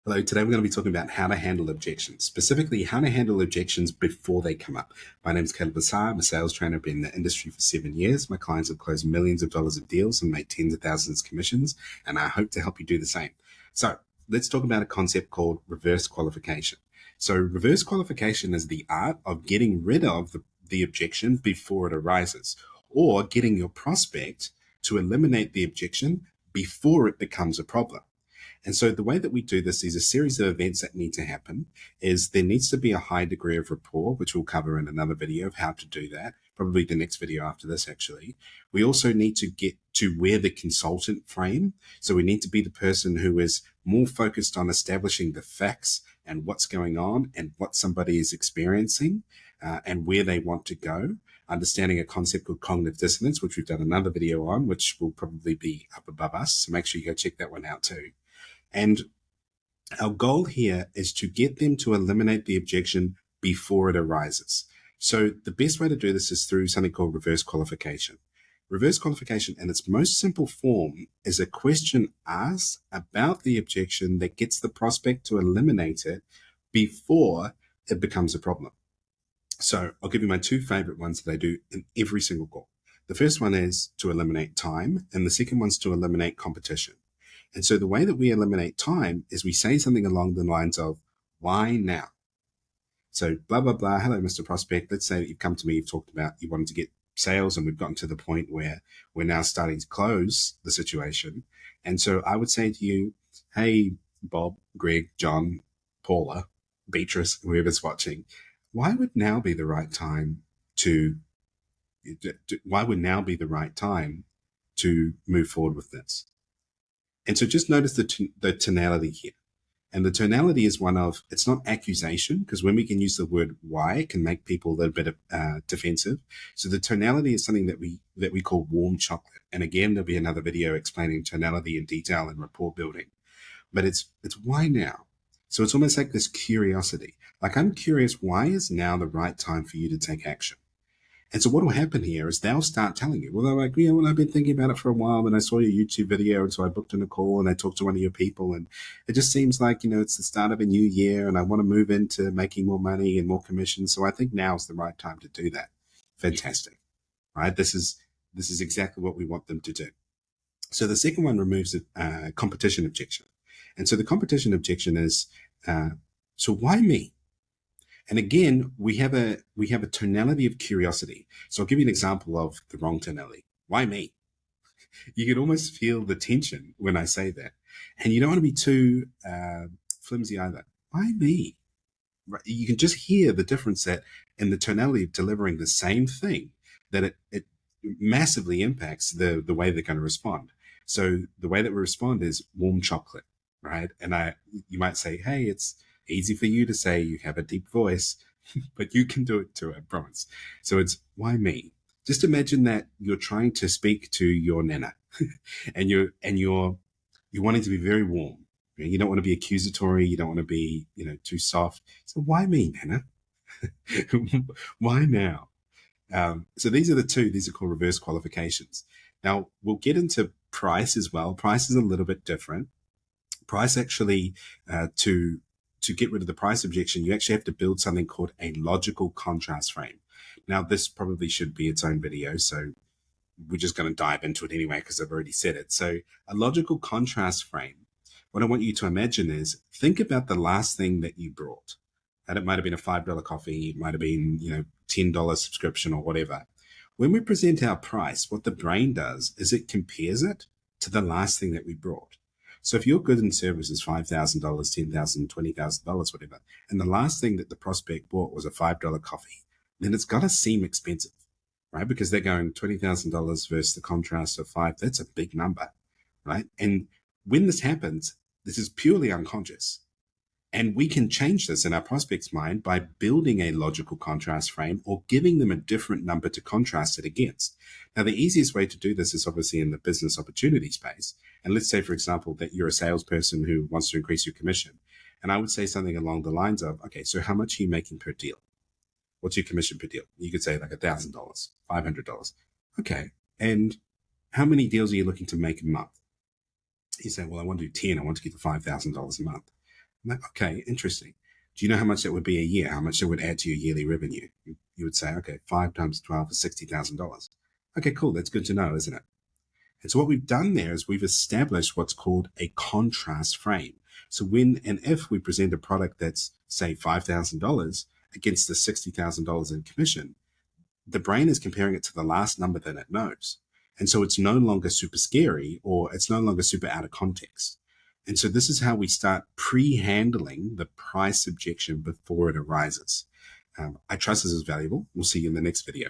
Hello, today we're going to be talking about how to handle objections, specifically how to handle objections before they come up. My name is Caleb Assar. I'm a sales trainer. I've been in the industry for 7 years. My clients have closed millions of dollars of deals and made tens of thousands of commissions, and I hope to help you do the same. So let's talk about a concept called reverse qualification. So reverse qualification is the art of getting rid of the objection before it arises, or getting your prospect to eliminate the objection before it becomes a problem. And so the way that we do this is a series of events that need to happen. Is there needs to be a high degree of rapport, which we'll cover in another video of how to do that, probably the next video after this actually. We also need to get to wear the consultant frame. So we need to be the person who is more focused on establishing the facts and what's going on and what somebody is experiencing and where they want to go. Understanding a concept called cognitive dissonance, which we've done another video on, which will probably be up above us. So make sure you go check that one out too. And our goal here is to get them to eliminate the objection before it arises. So the best way to do this is through something called reverse qualification. Reverse qualification in its most simple form is a question asked about the objection that gets the prospect to eliminate it before it becomes a problem. So I'll give you my two favorite ones that I do in every single call. The first one is to eliminate time, and the second one's to eliminate competition. And so the way that we eliminate time is we say something along the lines of, why now? So blah, blah, blah. Hello, Mr. Prospect. Let's say that you've come to me, you've talked about you wanted to get sales, and we've gotten to the point where we're now starting to close the situation. And so I would say to you, hey, Bob, Greg, John, Paula, Beatrice, whoever's watching, why would now be the right time to move forward with this? And so just notice the tonality here. And the tonality is one of, it's not accusation, because when we can use the word why, it can make people a little bit defensive. So the tonality is something that we call warm chocolate. And again, there'll be another video explaining tonality in detail and rapport building. But it's why now? So it's almost like this curiosity. Like, I'm curious, why is now the right time for you to take action? And so what will happen here is they'll start telling you, well, they're like, well, I've been thinking about it for a while, and I saw your YouTube video, and so I booked in a call, and I talked to one of your people, and it just seems like, it's the start of a new year, and I want to move into making more money and more commissions, so I think now is the right time to do that. Fantastic, right? This is exactly what we want them to do. So the second one removes a competition objection. And so the competition objection is, so why me? And again, we have a tonality of curiosity. So I'll give you an example of the wrong tonality. Why me? You can almost feel the tension when I say that. And you don't want to be too flimsy either. Why me? Right? You can just hear the difference that in the tonality of delivering the same thing, that it massively impacts the way they're going to respond. So the way that we respond is warm chocolate, right? And you might say, hey, it's easy for you to say, you have a deep voice, but you can do it too, I promise. So it's, why me? Just imagine that you're trying to speak to your nana and you're wanting to be very warm. You don't want to be accusatory. You don't want to be, too soft. So why me, nana? Why now? So these are the two. These are called reverse qualifications. Now we'll get into price as well. Price is a little bit different. Price actually, to get rid of the price objection, you actually have to build something called a logical contrast frame. Now, this probably should be its own video, so we're just going to dive into it anyway because I've already said it. So a logical contrast frame, what I want you to imagine is, think about the last thing that you brought. And it might have been a $5 coffee, it might have been, $10 subscription or whatever. When we present our price, what the brain does is it compares it to the last thing that we brought. So if your goods and service is $5,000, $10,000, $20,000, whatever, and the last thing that the prospect bought was a $5 coffee, then it's got to seem expensive, right? Because they're going $20,000 versus the contrast of $5. That's a big number, right? And when this happens, this is purely unconscious. And we can change this in our prospect's mind by building a logical contrast frame or giving them a different number to contrast it against. Now, the easiest way to do this is obviously in the business opportunity space. And let's say, for example, that you're a salesperson who wants to increase your commission. And I would say something along the lines of, okay, so how much are you making per deal? What's your commission per deal? You could say like $1,000, $500. Okay. And how many deals are you looking to make a month? You say, well, I want to do 10. I want to get to $5,000 a month. I'm like, okay, interesting. Do you know how much that would be a year? How much it would add to your yearly revenue? You would say, okay, 5 times 12 is $60,000. Okay, cool. That's good to know, isn't it? And so what we've done there is we've established what's called a contrast frame. So when and if we present a product that's, say, $5,000 against the $60,000 in commission, the brain is comparing it to the last number that it knows. And so it's no longer super scary, or it's no longer super out of context. And so this is how we start pre-handling the price objection before it arises. I trust this is valuable. We'll see you in the next video.